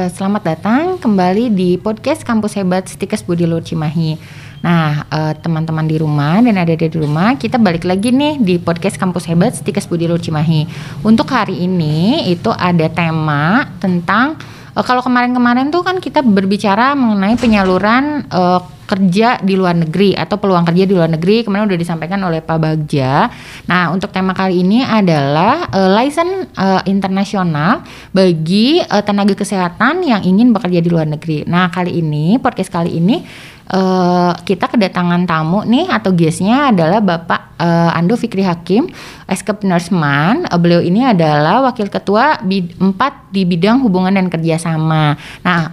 Selamat datang kembali di podcast Kampus Hebat Stikes Budi Luhur Cimahi. Nah, teman-teman di rumah dan adik-adik di rumah, kita balik lagi nih di podcast Kampus Hebat Stikes Budi Luhur Cimahi. Untuk hari ini itu ada tema tentang kalau kemarin-kemarin tuh kan kita berbicara mengenai penyaluran kerja di luar negeri atau peluang kerja di luar negeri, kemarin udah disampaikan oleh Pak Bagja. Nah, untuk tema kali ini adalah license internasional bagi tenaga kesehatan yang ingin bekerja di luar negeri. Nah, podcast kali ini kita kedatangan tamu nih atau guestnya adalah Bapak Ando Fikri Hakim, Escape Nurseman. Beliau ini adalah Wakil Ketua 4 di bidang hubungan dan kerjasama. Nah,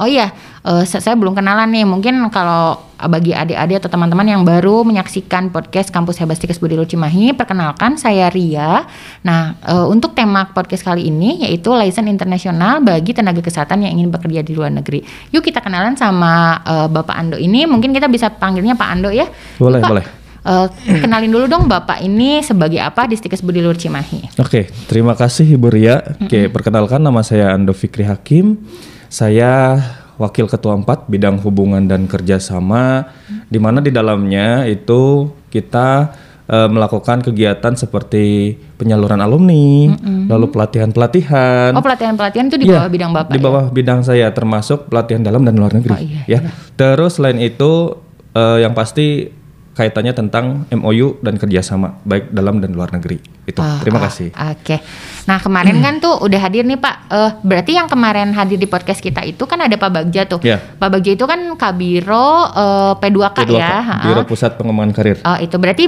saya belum kenalan nih, mungkin kalau bagi adik-adik atau teman-teman yang baru menyaksikan podcast Kampus Hebat Stikes Budi Luhur Cimahi, perkenalkan saya Ria. Nah, untuk tema podcast kali ini yaitu license internasional bagi tenaga kesehatan yang ingin bekerja di luar negeri. Yuk kita kenalan sama Bapak Ando ini, mungkin kita bisa panggilnya Pak Ando ya. Boleh, Pak, boleh. Kenalin dulu dong Bapak ini sebagai apa di Stikes Budi Luhur Cimahi. Oke, terima kasih Ibu Ria. Oke, perkenalkan nama saya Ando Fikri Hakim. Saya Wakil Ketua 4 bidang hubungan dan kerjasama, di mana di dalamnya itu kita melakukan kegiatan seperti penyaluran alumni, lalu pelatihan-pelatihan. Oh, pelatihan-pelatihan itu di bawah bidang Bapak? Di bawah bidang saya, termasuk pelatihan dalam dan luar negeri. Oh, iya. Terus selain itu yang pasti kaitannya tentang MOU dan kerjasama baik dalam dan luar negeri. Itu. Terima kasih. Oke. Nah, kemarin kan tuh udah hadir nih Pak. Berarti yang kemarin hadir di podcast kita itu kan ada Pak Bagja tuh. Yeah. Pak Bagja itu kan Kabiro P2K ya. Biro Pusat Pengembangan Karir. Oh, itu berarti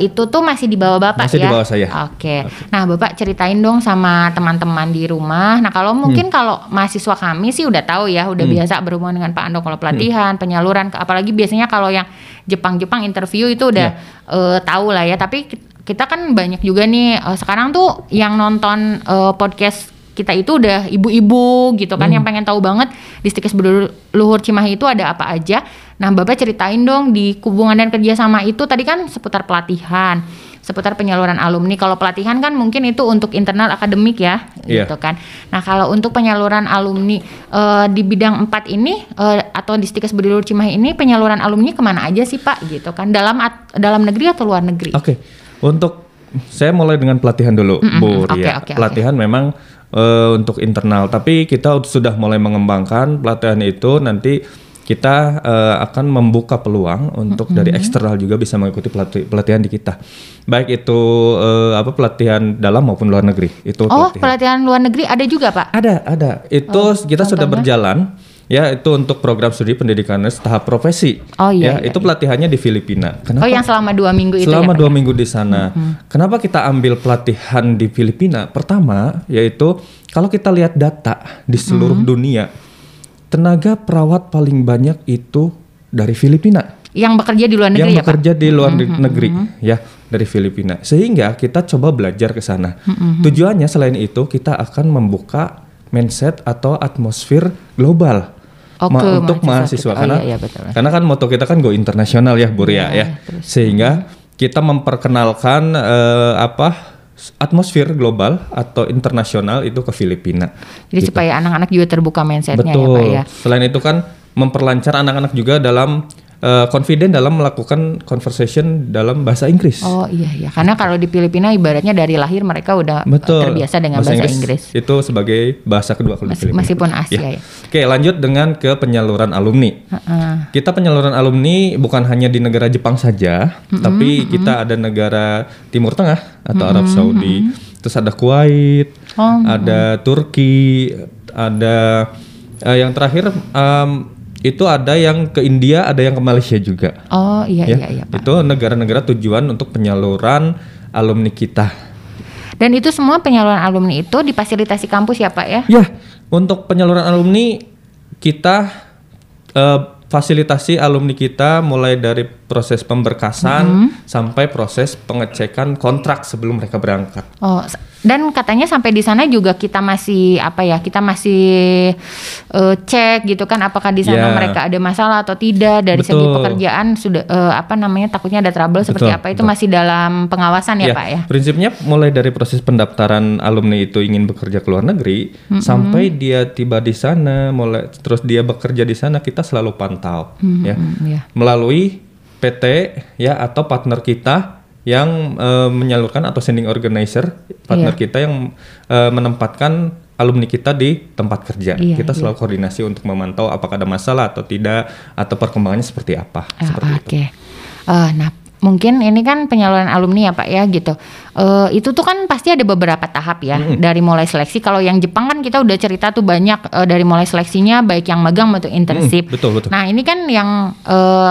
itu tuh masih di bawah Bapak masih ya? Masih di bawah saya. Oke. Nah, Bapak ceritain dong sama teman-teman di rumah. Nah, kalau mungkin kalau mahasiswa kami sih udah tahu ya, udah biasa berhubungan dengan Pak Ando kalau pelatihan, penyaluran, apalagi biasanya kalau yang Jepang interview itu udah tahu lah ya. Tapi kita kan banyak juga nih sekarang tuh yang nonton podcast kita itu udah ibu-ibu gitu kan, yang pengen tahu banget di Stikes Budi Luhur Cimahi itu ada apa aja. Nah, Bapak ceritain dong di hubungan dan kerjasama itu tadi kan seputar pelatihan, seputar penyaluran alumni. Kalau pelatihan kan mungkin itu untuk internal akademik ya, gitu kan. Nah, kalau untuk penyaluran alumni di bidang 4 ini atau di Stikes Budi Luhur Cimahi ini penyaluran alumni kemana aja sih Pak, gitu kan? Dalam negeri atau luar negeri? Oke. Untuk saya mulai dengan pelatihan dulu, Bu Ria. Pelatihan memang untuk internal, tapi kita sudah mulai mengembangkan pelatihan itu. Nanti kita akan membuka peluang untuk dari eksternal juga bisa mengikuti pelatihan di kita. Baik itu pelatihan dalam maupun luar negeri. Itu pelatihan luar negeri ada juga Pak? Ada. Itu kita sudah berjalan. Ya, itu untuk program studi pendidikan tahap profesi. Itu pelatihannya di Filipina. Kenapa? Yang selama 2 minggu itu selama 2 minggu di sana. Kenapa kita ambil pelatihan di Filipina? Pertama, yaitu kalau kita lihat data di seluruh dunia, tenaga perawat paling banyak itu dari Filipina. Yang bekerja di luar negeri ya Pak? Yang bekerja di luar negeri, ya, dari Filipina. Sehingga kita coba belajar ke sana. Tujuannya selain itu, kita akan membuka mindset atau atmosfer global. Untuk mahasiswa karena kan moto kita kan go internasional ya Bu Ria ya. Sehingga kita memperkenalkan atmosfer global atau internasional itu ke Filipina. Jadi supaya anak-anak juga terbuka mindsetnya ya Pak ya. Selain itu kan memperlancar anak-anak juga dalam confident dalam melakukan conversation dalam bahasa Inggris. Oh iya, karena kalau di Filipina ibaratnya dari lahir mereka udah terbiasa dengan bahasa Inggris. Itu sebagai bahasa kedua kalau di Filipina. Meskipun Asia ya. Oke, lanjut dengan ke penyaluran alumni. Kita penyaluran alumni bukan hanya di negara Jepang saja, tapi kita ada negara Timur Tengah atau Arab Saudi, terus ada Kuwait, ada Turki, ada yang terakhir itu ada yang ke India, ada yang ke Malaysia juga. Oh iya Pak. Itu negara-negara tujuan untuk penyaluran alumni kita. Dan itu semua penyaluran alumni itu difasilitasi kampus ya Pak ya? Ya, untuk penyaluran alumni kita fasilitasi alumni kita mulai dari proses pemberkasan sampai proses pengecekan kontrak sebelum mereka berangkat. Oh, Dan katanya sampai di sana juga kita masih cek gitu kan, apakah di sana mereka ada masalah atau tidak dari segi pekerjaan sudah takutnya ada trouble seperti apa itu masih dalam pengawasan ya Pak ya. Prinsipnya mulai dari proses pendaftaran alumni itu ingin bekerja ke luar negeri sampai dia tiba di sana, terus dia bekerja di sana, kita selalu pantau melalui PT ya atau partner kita yang menyalurkan atau sending organizer partner kita yang menempatkan alumni kita di tempat kerja. Kita selalu koordinasi untuk memantau apakah ada masalah atau tidak atau perkembangannya seperti apa. Seperti itu. Nah, mungkin ini kan penyaluran alumni ya Pak ya gitu. Itu tuh kan pasti ada beberapa tahap ya dari mulai seleksi. Kalau yang Jepang kan kita udah cerita tuh banyak dari mulai seleksinya baik yang magang maupun internship. Betul. Nah ini kan yang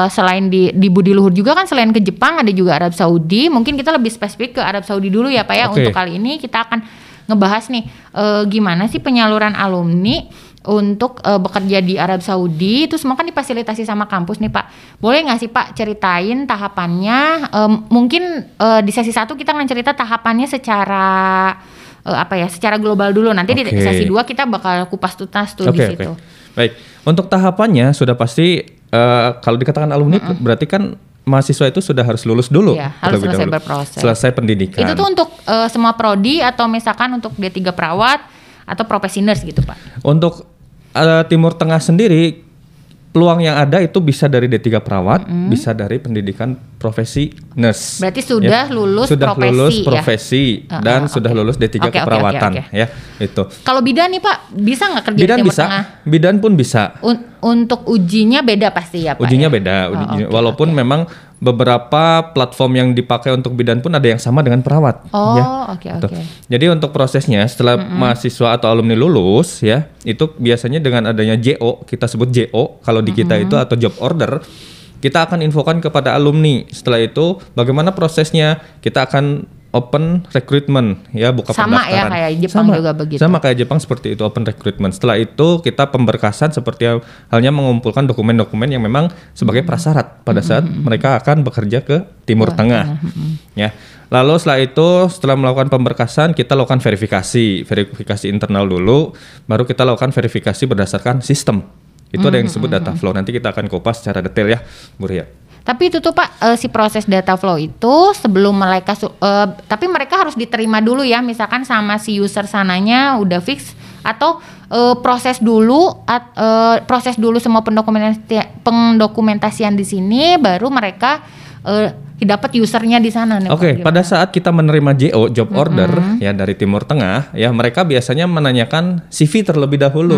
selain di Budi Luhur juga kan selain ke Jepang ada juga Arab Saudi. Mungkin kita lebih spesifik ke Arab Saudi dulu ya Pak ya. Untuk kali ini kita akan ngebahas nih gimana sih penyaluran alumni untuk bekerja di Arab Saudi. Itu semua kan difasilitasi sama kampus nih Pak. Boleh nggak sih Pak ceritain tahapannya? Mungkin di sesi 1 kita akan cerita tahapannya secara secara global dulu. Nanti di sesi 2 kita bakal kupas tuntas tuh di situ. Baik, untuk tahapannya sudah pasti kalau dikatakan alumni berarti kan mahasiswa itu sudah harus lulus dulu. Iya, harus selesai berproses. Selesai pendidikan. Itu tuh untuk semua prodi atau misalkan untuk D3 perawat atau profesi nurse gitu Pak? Untuk Timur Tengah sendiri peluang yang ada itu bisa dari D3 perawat, bisa dari pendidikan profesi nurse. Berarti sudah lulus profesi dan sudah lulus D3 keperawatan ya itu. Kalau bidan nih Pak bisa nggak kerja di Timur Tengah? Bidan pun bisa. Untuk ujinya beda pasti ya Pak? Ujinya beda, walaupun memang beberapa platform yang dipakai untuk bidan pun ada yang sama dengan perawat. Jadi untuk prosesnya setelah mahasiswa atau alumni lulus ya, itu biasanya dengan adanya JO, kita sebut JO kalau di kita itu atau job order, kita akan infokan kepada alumni. Setelah itu bagaimana prosesnya? Kita akan open recruitment ya, buka pendaftaran. Sama ya kayak Jepang juga begitu. Sama kayak Jepang seperti itu, open recruitment. Setelah itu kita pemberkasan seperti halnya mengumpulkan dokumen-dokumen yang memang sebagai prasyarat pada saat mereka akan bekerja ke Timur Tengah. Ya. Lalu setelah melakukan pemberkasan kita lakukan verifikasi internal dulu, baru kita lakukan verifikasi berdasarkan sistem. Itu ada yang disebut data flow. Nanti kita akan kupas secara detail ya, Bu Ria. Tapi itu tuh Pak, si proses data flow itu sebelum tapi mereka harus diterima dulu ya, misalkan sama si user sananya udah fix atau proses dulu semua pendokumentasian di sini baru mereka dapat usernya di sana nih. Pada saat kita menerima JO job order ya dari Timur Tengah ya, mereka biasanya menanyakan CV terlebih dahulu.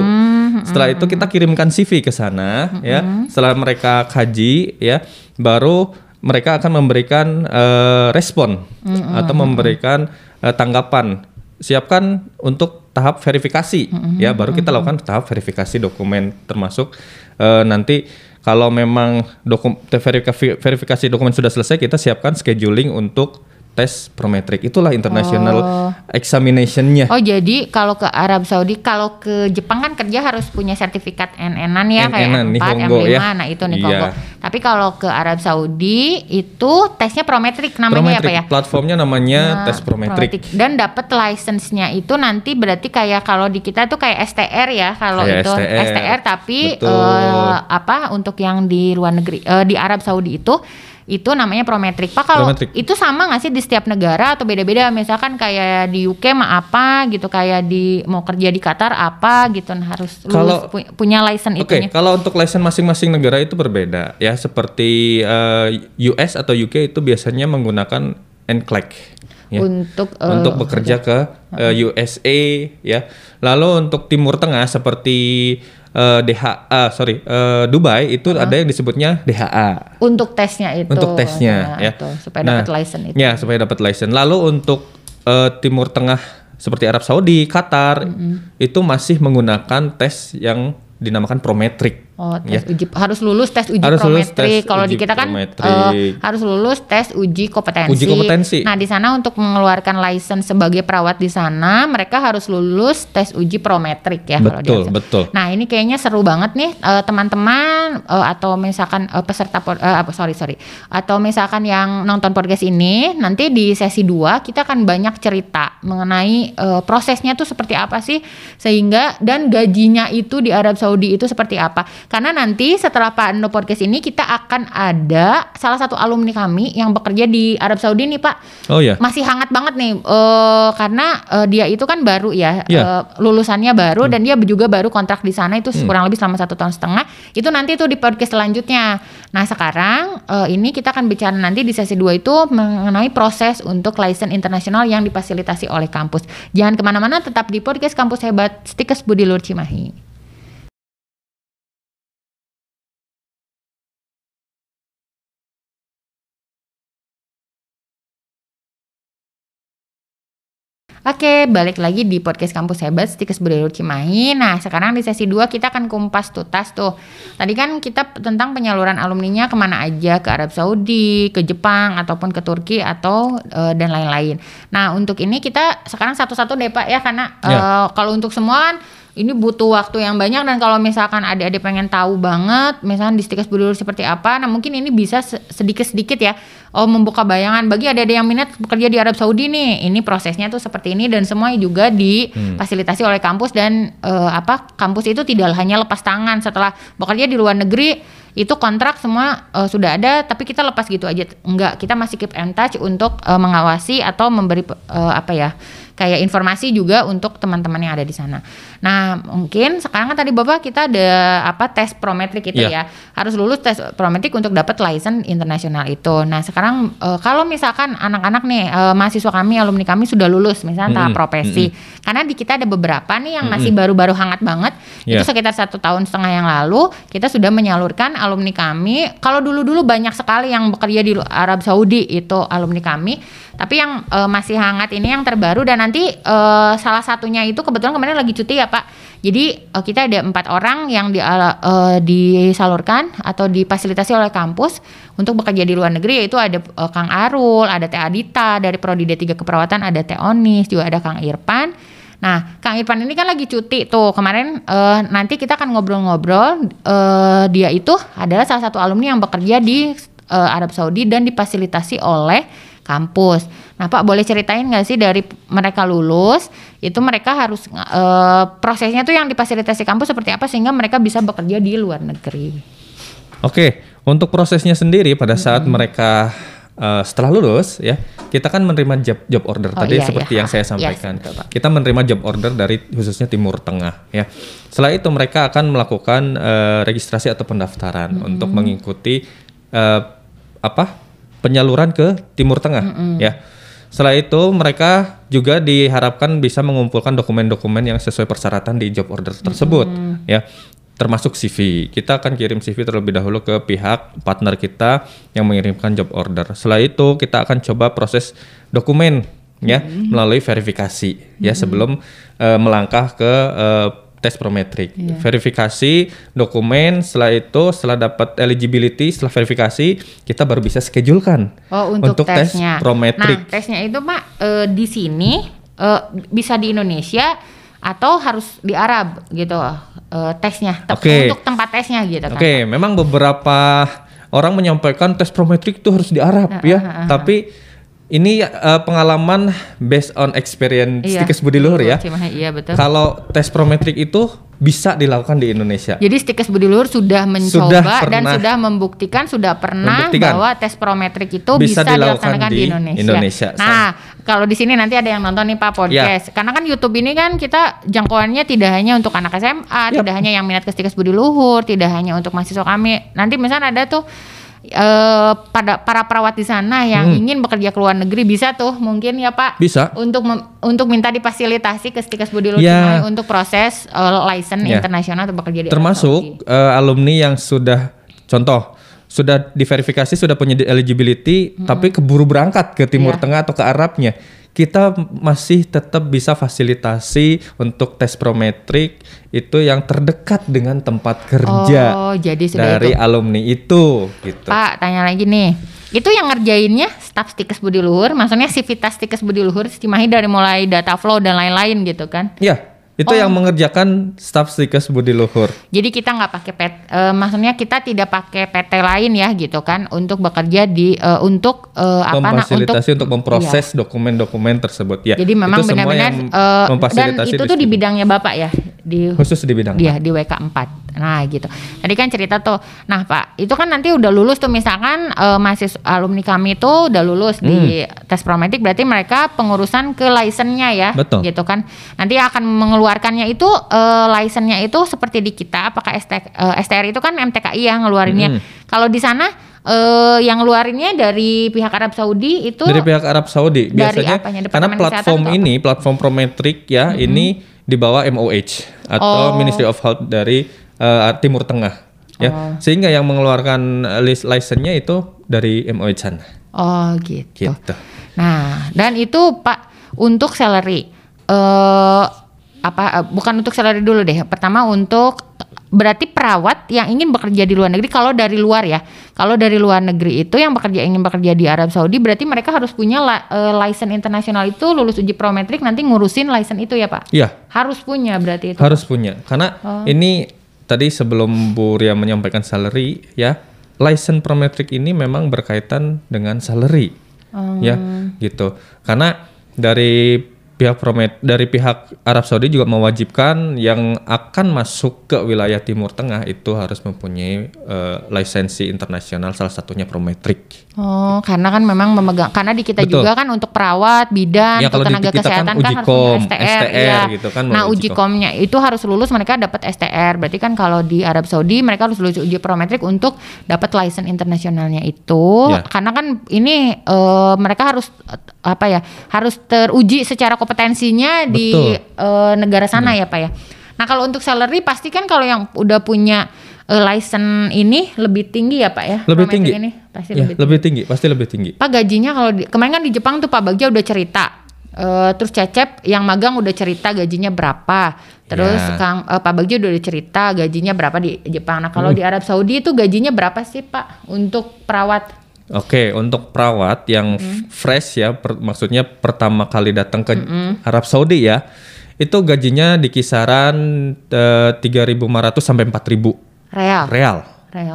Setelah itu kita kirimkan CV ke sana ya. Setelah mereka kaji ya, baru mereka akan memberikan respon atau memberikan tanggapan. Siapkan untuk tahap verifikasi ya, baru kita lakukan tahap verifikasi dokumen, termasuk nanti kalau memang verifikasi dokumen sudah selesai, kita siapkan scheduling untuk tes prometrik. Itulah international examination-nya. Jadi kalau ke Arab Saudi, kalau ke Jepang kan kerja harus punya sertifikat NN-an ya, kayak M4, M5, ya. Nah itu Nihongo. Tapi kalau ke Arab Saudi itu tesnya prometrik namanya ya Pak ya? Platformnya namanya tes prometrik. Dan dapat license-nya itu nanti berarti kayak kalau di kita tuh kayak STR ya, kalau itu STR tapi untuk yang di luar negeri di Arab Saudi itu namanya prometrik. Pak, kalau itu sama nggak sih di setiap negara atau beda-beda? Misalkan kayak di UK apa gitu, kayak mau kerja di Qatar apa gitu, harus punya license itunya. Kalau untuk license masing-masing negara itu berbeda ya. Seperti US atau UK itu biasanya menggunakan NCLEX ya, untuk bekerja ke USA ya. Lalu untuk Timur Tengah seperti Dubai itu ada yang disebutnya DHA. Untuk tesnya itu. Ya. Supaya dapat license itu. Ya, supaya dapat license. Lalu untuk Timur Tengah seperti Arab Saudi, Qatar itu masih menggunakan tes yang dinamakan prometrik. Oh, tes uji harus lulus tes uji Harus lulus prometrik. tes Kalau di uji kita kan prometrik. harus lulus tes uji kompetensi. Uji kompetensi. Nah, di sana untuk mengeluarkan license sebagai perawat di sana, mereka harus lulus tes uji prometrik ya. Betul, kalau di Arab. betul. Nah, ini kayaknya seru banget nih teman-teman atau misalkan peserta atau misalkan yang nonton podcast ini, nanti di sesi 2 kita akan banyak cerita mengenai prosesnya tuh seperti apa sih, sehingga dan gajinya itu di Arab Saudi itu seperti apa. Karena nanti setelah Pak Ando podcast ini kita akan ada salah satu alumni kami yang bekerja di Arab Saudi nih Pak. Oh ya. Masih hangat banget nih karena dia itu kan baru ya, Iya. lulusannya baru dan dia juga baru kontrak di sana itu kurang lebih selama 1,5 tahun. Itu nanti tuh di podcast selanjutnya. Nah sekarang ini kita akan bicara nanti di sesi 2 itu mengenai proses untuk license internasional yang difasilitasi oleh kampus. Jangan kemana-mana, tetap di podcast Kampus Hebat Stikes Budi Luhur Cimahi. Oke, balik lagi di podcast Kampus Hebat Stikes Budi Luhur Cimahi. Nah, sekarang di sesi 2 kita akan kumpas tuntas tuh. Tadi kan kita tentang penyaluran alumninya kemana aja, ke Arab Saudi, ke Jepang, ataupun ke Turki atau dan lain-lain. Nah, untuk ini kita sekarang satu-satu deh Pak ya, karena kalau untuk semua kan ini butuh waktu yang banyak, dan kalau misalkan adik-adik pengen tahu banget misalkan di Stikes Budi Luhur seperti apa, nah mungkin ini bisa sedikit-sedikit ya membuka bayangan bagi adik-adik yang minat bekerja di Arab Saudi nih, ini prosesnya tuh seperti ini, dan semua juga difasilitasi oleh kampus. Dan kampus itu tidak hanya lepas tangan setelah bekerja di luar negeri, itu kontrak semua sudah ada, tapi kita lepas gitu aja enggak, kita masih keep in touch untuk mengawasi atau memberi kayak informasi juga untuk teman-teman yang ada di sana. Nah, mungkin sekarang kan tadi Bapak kita ada tes prometrik itu ya. Harus lulus tes prometrik untuk dapat license internasional itu. Nah, sekarang kalau misalkan anak-anak nih mahasiswa kami, alumni kami sudah lulus misalnya tahap profesi. Karena di kita ada beberapa nih yang masih baru-baru hangat banget. Itu sekitar 1,5 tahun yang lalu kita sudah menyalurkan alumni kami. Kalau dulu-dulu banyak sekali yang bekerja di Arab Saudi itu alumni kami. Tapi yang masih hangat ini yang terbaru, dan nanti salah satunya itu kebetulan kemarin lagi cuti ya Pak. Jadi kita ada 4 orang yang disalurkan atau difasilitasi oleh kampus untuk bekerja di luar negeri, yaitu ada Kang Arul, ada Teh Adita dari Prodi D3 Keperawatan, ada Teh Onis, juga ada Kang Irfan. Nah, Kang Irfan ini kan lagi cuti tuh kemarin. Nanti kita akan ngobrol-ngobrol. Dia itu adalah salah satu alumni yang bekerja di Arab Saudi dan difasilitasi oleh kampus. Nah Pak, boleh ceritain nggak sih dari mereka lulus itu mereka harus prosesnya tuh yang difasilitasi kampus seperti apa sehingga mereka bisa bekerja di luar negeri? Oke, untuk prosesnya sendiri pada saat mereka setelah lulus ya, kita kan menerima job order seperti yang saya sampaikan. Betul, Pak. Kita menerima job order dari khususnya Timur Tengah ya. Setelah itu mereka akan melakukan registrasi atau pendaftaran untuk mengikuti penyaluran ke Timur Tengah ya. Setelah itu mereka juga diharapkan bisa mengumpulkan dokumen-dokumen yang sesuai persyaratan di job order tersebut ya. Termasuk CV. Kita akan kirim CV terlebih dahulu ke pihak partner kita yang mengirimkan job order. Setelah itu kita akan coba proses dokumen ya melalui verifikasi ya sebelum melangkah ke tes prometrik. Verifikasi dokumen, setelah dapat eligibility, setelah verifikasi kita baru bisa schedulekan untuk tes prometrik. Nah, tesnya itu Pak di sini bisa di Indonesia atau harus di Arab gitu tesnya, untuk tempat tesnya gitu kan. Oke, memang beberapa orang menyampaikan tes prometrik itu harus di Arab ya. Tapi ini pengalaman based on experience Stikes Budi Luhur ya. Iya, betul. Kalau tes prometrik itu bisa dilakukan di Indonesia. Jadi Stikes Budi Luhur sudah mencoba dan sudah membuktikan, sudah pernah bahwa tes prometrik itu bisa dilaksanakan di Indonesia. Nah, kalau di sini nanti ada yang nonton nih Pak podcast. Karena kan YouTube ini kan kita jangkauannya tidak hanya untuk anak SMA, tidak hanya yang minat ke Stikes Budi Luhur, tidak hanya untuk mahasiswa kami. Nanti misalnya ada tuh pada para perawat di sana yang ingin bekerja ke luar negeri, bisa tuh mungkin ya Pak, bisa untuk minta difasilitasi ke Stikes Budi Luhur Cimahi untuk proses license internasional untuk bekerja di termasuk alumni yang sudah diverifikasi, sudah punya eligibility tapi keburu berangkat ke Timur Tengah atau ke Arabnya, kita masih tetap bisa fasilitasi untuk tes prometrik itu yang terdekat dengan tempat kerja jadi sudah dari alumni itu gitu. Pak, tanya lagi nih. Itu yang ngerjainnya staf Stikes Budi Luhur, maksudnya Sivitas Stikes Budi Luhur Cimahi dari mulai data flow dan lain-lain gitu kan? Iya. Itu yang mengerjakan staf Stikes Budi Luhur. Jadi kita nggak pakai maksudnya kita tidak pakai PT lain ya gitu kan untuk bekerja di untuk memfasilitasi untuk memproses dokumen-dokumen tersebut ya. Jadi memang benar-benar dan itu tuh di bidangnya Bapak ya, khusus di bidang dia di WK 4. Nah gitu. Tadi kan cerita tuh. Nah Pak, itu kan nanti udah lulus tuh misalkan mahasiswa alumni kami tuh udah lulus di tes prometik, berarti mereka pengurusan ke license-nya ya. Betul. Gitu kan. Nanti akan mengeluarkannya itu license-nya itu seperti di kita apakah STR itu kan MTKI yang ngeluarinnya. Kalau di sana yang ngeluarinnya dari pihak Arab Saudi itu dari pihak Arab Saudi biasanya karena platform prometrik ya ini di bawah MOH atau Ministry of Health dari Timur Tengah ya, sehingga yang mengeluarkan license-nya itu dari MOH sana. Oh gitu. Nah dan itu Pak untuk salary bukan untuk salary dulu deh. Pertama untuk berarti perawat yang ingin bekerja di luar negeri, kalau dari luar ya, kalau dari luar negeri itu yang ingin bekerja di Arab Saudi, berarti mereka harus punya license internasional itu, lulus uji prometrik, nanti ngurusin license itu ya Pak? Iya. Harus punya berarti itu? Harus punya, karena ini tadi sebelum Bu Ria menyampaikan salary ya, license prometrik ini memang berkaitan dengan salary ya gitu, karena dari pihak Arab Saudi juga mewajibkan yang akan masuk ke wilayah Timur Tengah itu harus mempunyai lisensi internasional, salah satunya prometrik. Karena kan memang memegang, karena di kita juga kan untuk perawat, bidan, tenaga kesehatan kan harus punya STR ya. Gitu kan, nah uji komnya itu harus lulus, mereka dapat STR. Berarti kan kalau di Arab Saudi mereka harus lulus uji prometrik untuk dapat lisensi internasionalnya itu. Karena kan ini mereka harus harus teruji secara kompetensinya di negara sana ya Pak ya. Nah kalau untuk salary pasti kan kalau yang udah punya license ini lebih tinggi ya Pak ya? Lebih tinggi. Ini pasti ya, lebih tinggi, pasti lebih tinggi. Pak gajinya kalau kemarin kan di Jepang tuh Pak Bagja udah cerita. Terus Cecep yang magang udah cerita gajinya berapa. Terus Pak Bagja udah cerita gajinya berapa di Jepang. Nah kalau di Arab Saudi itu gajinya berapa sih Pak untuk perawat? Oke, untuk perawat yang fresh ya, maksudnya pertama kali datang ke Arab Saudi ya, itu gajinya di kisaran 3.500 sampai 4.000 real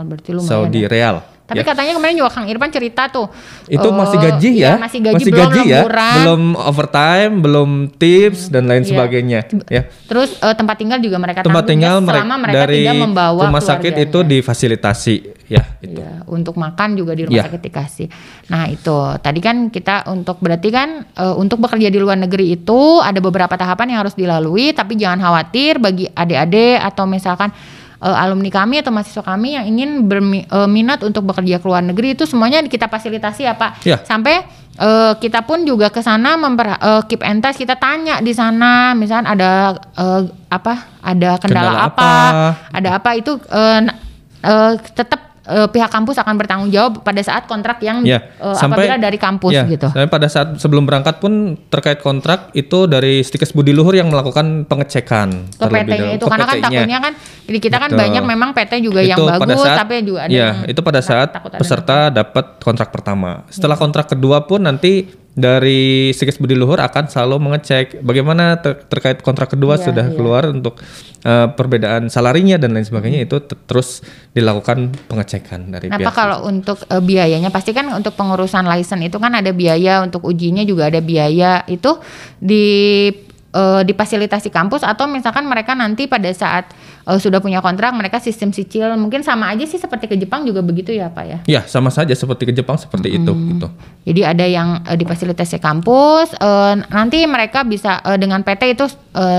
berarti lumayan Saudi ya. real. Tapi katanya kemarin juga Kang Irfan cerita tuh. Itu masih gaji ya? Masih gaji ya, belum overtime, belum tips dan lain sebagainya ya. Terus tempat tinggal juga mereka tempat tinggal selama mereka dari tidak membawa rumah sakit itu difasilitasi ya itu. Ya, untuk makan juga di rumah sakit dikasih. Nah itu tadi kan kita berarti kan untuk bekerja di luar negeri itu ada beberapa tahapan yang harus dilalui, tapi jangan khawatir bagi adik-adik atau misalkan alumni kami atau mahasiswa kami yang ingin berminat untuk bekerja ke luar negeri itu semuanya kita fasilitasi ya Pak. Sampai kita pun juga ke sana keep and touch, kita tanya di sana misalnya ada kendala apa, ada apa itu tetap pihak kampus akan bertanggung jawab pada saat kontrak yang apabila dari kampus gitu. Sampai pada saat sebelum berangkat pun terkait kontrak itu dari Stikes Budi Luhur yang melakukan pengecekan ke PT-nya itu karena kan takutnya kan jadi kita kan banyak memang PT juga yang bagus tapi juga ada itu pada saat peserta dapat kontrak pertama. Setelah kontrak kedua pun nanti dari Stikes Budi Luhur akan selalu mengecek bagaimana terkait kontrak kedua sudah keluar untuk perbedaan salarinya dan lain sebagainya, itu terus dilakukan pengecekan dari pihak. Nah, kalau untuk biayanya pasti kan untuk pengurusan license itu kan ada biaya, untuk ujinya juga ada biaya, itu difasilitasi kampus atau misalkan mereka nanti pada saat sudah punya kontrak mereka sistem cicil, mungkin sama aja sih seperti ke Jepang juga begitu ya Pak ya? Ya sama saja seperti ke Jepang seperti itu gitu. Jadi ada yang difasilitasi kampus, nanti mereka bisa dengan PT itu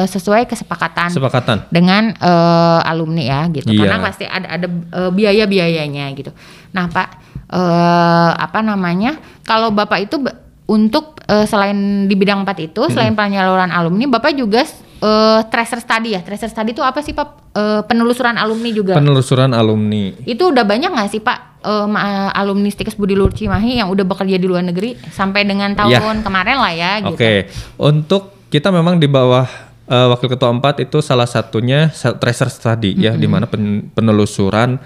sesuai kesepakatan dengan alumni ya gitu. Karena pasti ada biaya-biayanya gitu. Nah Pak kalau Bapak itu untuk selain di bidang 4 itu, selain penyaluran alumni, Bapak juga tracer study ya. Tracer study itu apa sih Pak? Penelusuran alumni juga. Penelusuran alumni. Itu udah banyak nggak sih Pak alumni Stikes Budi Luhur Cimahi yang udah bekerja di luar negeri sampai dengan tahun kemarin lah ya gitu. Oke. Untuk kita memang di bawah Wakil Ketua 4 itu salah satunya tracer study ya, di mana penelusuran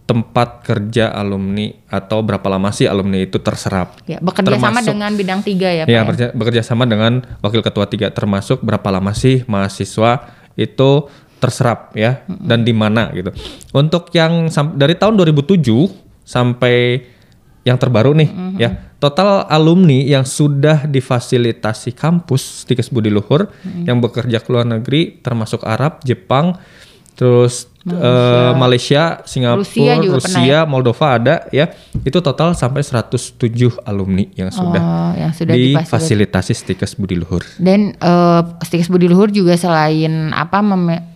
tempat kerja alumni atau berapa lama sih alumni itu terserap. Ya, bekerja sama dengan bidang 3 ya Pak. Ya, bekerja sama dengan Wakil Ketua 3 termasuk berapa lama sih mahasiswa itu terserap ya, dan di mana gitu. Untuk yang dari tahun 2007 sampai yang terbaru nih ya, total alumni yang sudah difasilitasi kampus Stikes Budi Luhur yang bekerja ke luar negeri termasuk Arab, Jepang, terus Malaysia, Singapura, Rusia, Moldova ada ya. Itu total sampai 107 alumni yang sudah difasilitasi Stikes Budi Luhur. Dan Stikes Budi Luhur juga selain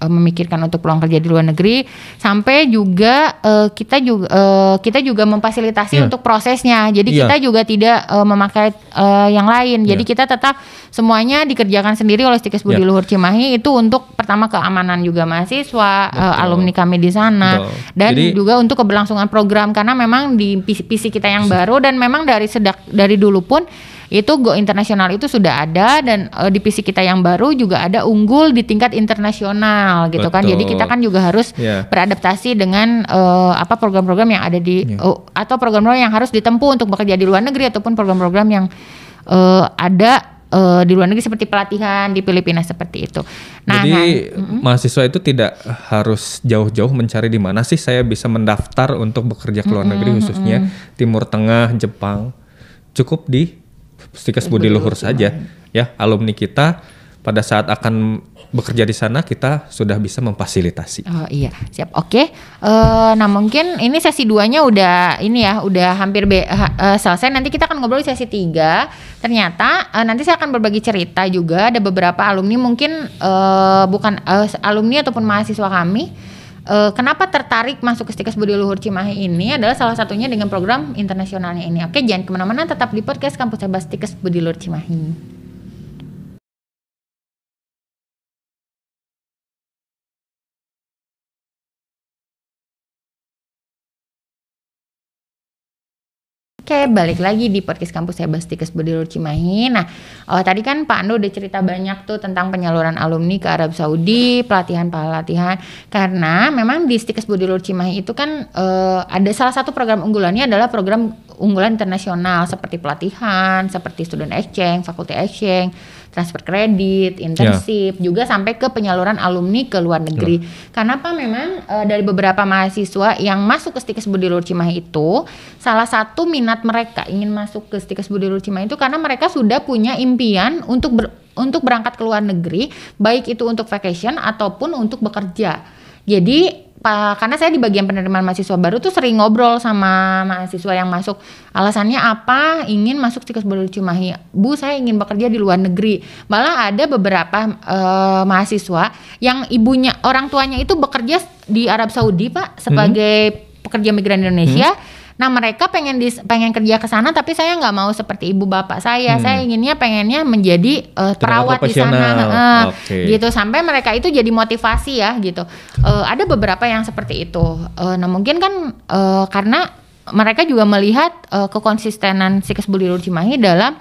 memikirkan untuk peluang kerja di luar negeri, sampai juga kita juga memfasilitasi untuk prosesnya. Jadi kita juga tidak memakai yang lain. Jadi kita tetap semuanya dikerjakan sendiri oleh Stikes Budi Luhur Cimahi, itu untuk pertama keamanan juga mahasiswa, alumni kami di sana. Dan jadi, juga untuk keberlangsungan program, karena memang di PC kita yang baru, dan memang dari dulu pun itu Go Internasional itu sudah ada, dan di PC kita yang baru juga ada unggul di tingkat internasional gitu kan. Jadi kita kan juga harus beradaptasi dengan program-program yang ada di atau program-program yang harus ditempuh untuk bekerja di luar negeri, ataupun program-program yang ada di luar negeri seperti pelatihan di Filipina seperti itu. Jadi mahasiswa itu tidak harus jauh-jauh mencari di mana sih saya bisa mendaftar untuk bekerja ke luar negeri, khususnya Timur Tengah, Jepang. Cukup di Stikes Budi Luhur saja ya. Alumni kita pada saat akan bekerja di sana kita sudah bisa memfasilitasi. Oh iya, siap. Oke. Nah mungkin ini sesi 2-nya udah hampir selesai. Nanti kita akan ngobrol di sesi 3. Ternyata nanti saya akan berbagi cerita juga. Ada beberapa alumni mungkin bukan alumni ataupun mahasiswa kami. Kenapa tertarik masuk ke Stikes Budi Luhur Cimahi ini adalah salah satunya dengan program internasionalnya ini. Oke, jangan kemana-mana, tetap di podcast Kampus Hebat Stikes Budi Luhur Cimahi. Oke, balik lagi di podcast Kampus Hebat Stikes Budi Luhur Cimahi. Nah, tadi kan Pak Ando udah cerita banyak tuh tentang penyaluran alumni ke Arab Saudi, pelatihan. Karena memang di Stikes Budi Luhur Cimahi itu kan ada salah satu program unggulannya adalah program unggulan internasional seperti pelatihan, seperti student exchange, faculty exchange, transfer kredit, internship, juga sampai ke penyaluran alumni ke luar negeri. Kenapa memang dari beberapa mahasiswa yang masuk ke Stikes Budi Luhur Cimahi itu, salah satu minat mereka ingin masuk ke Stikes Budi Luhur Cimahi itu karena mereka sudah punya impian untuk berangkat ke luar negeri, baik itu untuk vacation ataupun untuk bekerja. Jadi karena saya di bagian penerimaan mahasiswa baru tuh sering ngobrol sama mahasiswa yang masuk, alasannya apa ingin masuk Stikes Budi Luhur Cimahi. Bu, saya ingin bekerja di luar negeri. Malah ada beberapa mahasiswa yang orang tuanya itu bekerja di Arab Saudi Pak, sebagai pekerja migran Indonesia. Nah mereka pengen kerja ke sana, tapi saya nggak mau seperti ibu bapak saya. Saya pengennya menjadi perawat di sana, gitu. Sampai mereka itu jadi motivasi ya, gitu. Ada beberapa yang seperti itu. Nah mungkin kan karena mereka juga melihat kekonsistenan Stikes Budi Luhur Cimahi dalam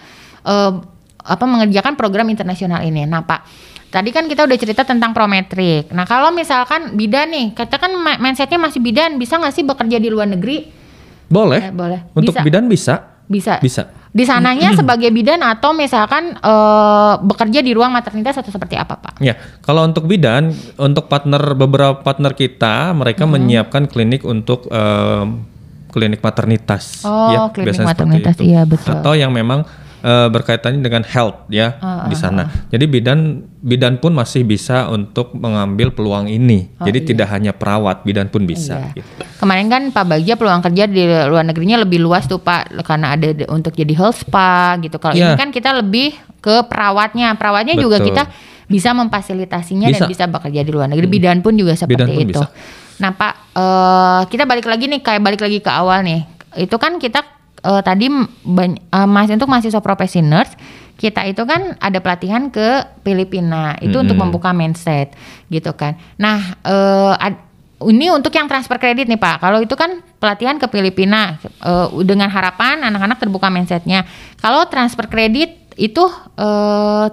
mengerjakan program internasional ini. Nah Pak, tadi kan kita udah cerita tentang prometrik. Nah kalau misalkan bidan nih, kita kan mindsetnya masih bidan, bisa nggak sih bekerja di luar negeri? Boleh. Untuk bidan bisa. Di sananya sebagai bidan atau misalkan bekerja di ruang maternitas atau seperti apa Pak? Ya, kalau untuk bidan, untuk beberapa partner kita, mereka menyiapkan klinik untuk klinik maternitas. Klinik maternitas, iya betul. Atau yang memang berkaitannya dengan health ya di sana. Jadi bidan pun masih bisa untuk mengambil peluang ini. Jadi tidak hanya perawat, bidan pun bisa. Gitu. Kemarin kan Pak Bagja peluang kerja di luar negerinya lebih luas tuh Pak, karena ada untuk jadi health spa gitu. Kalau ini kan kita lebih ke perawatnya. Perawatnya juga kita bisa memfasilitasinya dan bisa bekerja di luar negeri. Bidan pun juga seperti itu. Bisa. Nah Pak, kita balik lagi ke awal nih. Itu kan kita tadi untuk mahasiswa profesi nurse kita itu kan ada pelatihan ke Filipina itu untuk membuka mindset gitu kan. Nah ini untuk yang transfer kredit nih Pak. Kalau itu kan pelatihan ke Filipina dengan harapan anak-anak terbuka mindsetnya. Kalau transfer kredit itu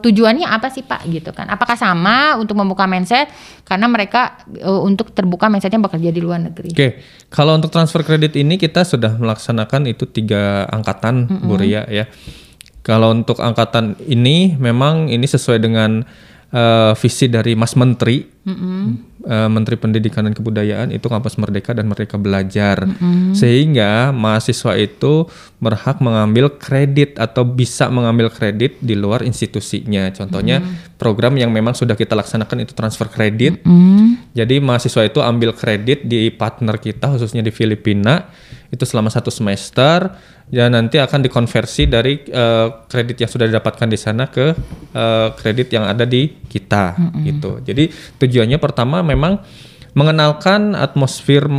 tujuannya apa sih Pak gitu kan? Apakah sama untuk membuka mindset karena mereka untuk terbuka mindsetnya bekerja di luar negeri? Oke, kalau untuk transfer kredit ini kita sudah melaksanakan itu 3 angkatan Bu Ria ya. Kalau untuk angkatan ini memang ini sesuai dengan visi dari Mas Menteri. Menteri Pendidikan dan Kebudayaan itu Kampus Merdeka dan Merdeka Belajar, sehingga mahasiswa itu berhak mengambil kredit atau bisa mengambil kredit di luar institusinya. Contohnya program yang memang sudah kita laksanakan itu transfer kredit. Jadi mahasiswa itu ambil kredit di partner kita khususnya di Filipina itu selama 1 semester. Ya nanti akan dikonversi dari kredit yang sudah didapatkan di sana ke kredit yang ada di kita gitu. Jadi tujuannya pertama memang mengenalkan atmosfer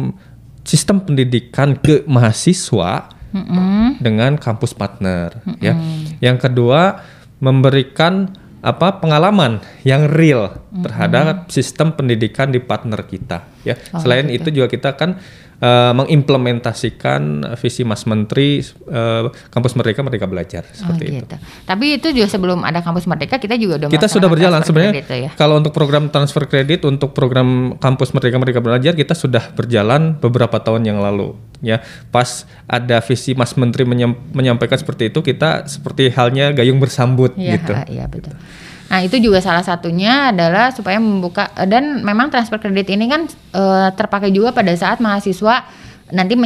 sistem pendidikan ke mahasiswa dengan kampus partner ya. Yang kedua memberikan pengalaman yang real terhadap sistem pendidikan di partner kita ya. Selain itu juga kita kan mengimplementasikan visi Mas Menteri Kampus Merdeka Merdeka Belajar seperti itu. Tapi itu juga sebelum ada Kampus Merdeka kita juga udah sudah berjalan sebenarnya. Ya? Kalau untuk program transfer kredit untuk program Kampus Merdeka Merdeka Belajar kita sudah berjalan beberapa tahun yang lalu ya. Pas ada visi Mas Menteri menyampaikan seperti itu, kita seperti halnya gayung bersambut gitu. Iya betul. Nah itu juga salah satunya adalah supaya membuka, dan memang transfer kredit ini kan terpakai juga pada saat mahasiswa nanti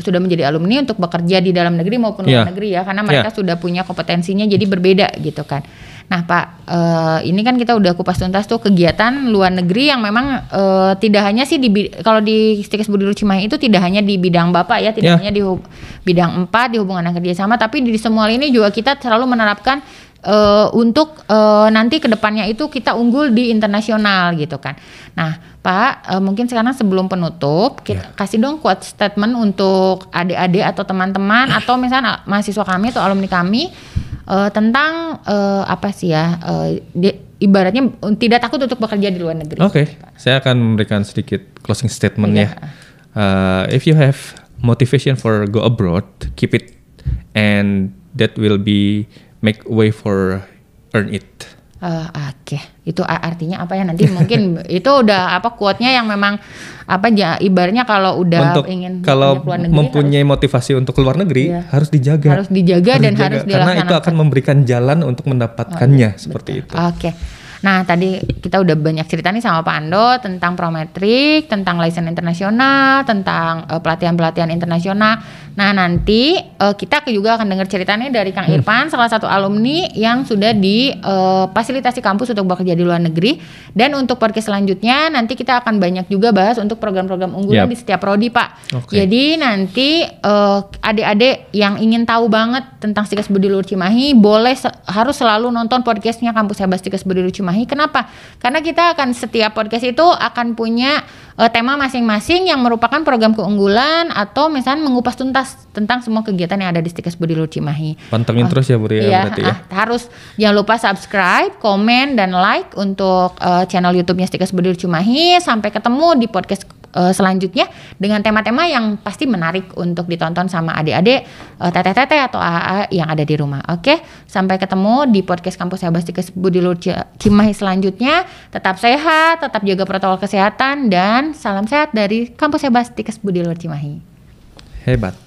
sudah menjadi alumni untuk bekerja di dalam negeri maupun luar negeri ya, karena mereka sudah punya kompetensinya jadi berbeda gitu kan. Nah Pak, ini kan kita udah kupas tuntas tuh kegiatan luar negeri yang memang tidak hanya sih kalau di Stikes Budi Luhur Cimahi itu tidak hanya di bidang Bapak ya, tidak hanya di bidang 4 di hubungan dan kerjasama, tapi di semua ini juga kita selalu menerapkan untuk nanti kedepannya itu kita unggul di internasional gitu kan. Nah Pak, mungkin sekarang sebelum penutup kita kasih dong quote statement untuk adik-adik atau teman-teman atau misalnya mahasiswa kami atau alumni kami tentang apa sih ya, ibaratnya tidak takut untuk bekerja di luar negeri. Oke, saya akan memberikan sedikit closing statement ya. If you have motivation for go abroad, keep it, and that will be make way for earn it. Oke. Itu artinya apa ya nanti mungkin itu udah quote-nya yang memang ibaratnya kalau udah untuk ingin kalau keluar negeri mempunyai motivasi untuk keluar negeri harus dijaga. Harus dijaga dan harus dilaksanakan. Karena itu akan memberikan jalan untuk mendapatkannya seperti itu. Oke. Nah tadi kita udah banyak cerita nih sama Pak Ando tentang Prometrik, tentang license internasional, tentang pelatihan-pelatihan internasional. Nah nanti kita juga akan dengar ceritanya dari Kang Irfan, salah satu alumni yang sudah di fasilitasi kampus untuk bekerja di luar negeri. Dan untuk podcast selanjutnya nanti kita akan banyak juga bahas untuk program-program unggulan di setiap prodi Pak. Jadi nanti adik-adik yang ingin tahu banget tentang Stikes Budi Luhur Cimahi harus selalu nonton podcastnya Kampus Hebat Stikes Budi Luhur Cimahi. Kenapa? Karena kita akan setiap podcast itu akan punya tema masing-masing yang merupakan program keunggulan atau misalnya mengupas tuntas tentang semua kegiatan yang ada di Stikes Budi Luhur Cimahi. Pantengin terus ya Bu Ria berarti ya. Harus jangan lupa subscribe, komen dan like untuk channel YouTube-nya Stikes Budi Luhur Cimahi. Sampai ketemu di podcast selanjutnya dengan tema-tema yang pasti menarik untuk ditonton sama adik-adik teteh-teteh atau AA yang ada di rumah. Oke, sampai ketemu di podcast Kampus Hebat Stikes Budi Luhur Cimahi selanjutnya. Tetap sehat, tetap jaga protokol kesehatan dan salam sehat dari Kampus Hebat Stikes Budi Luhur Cimahi. Hebat.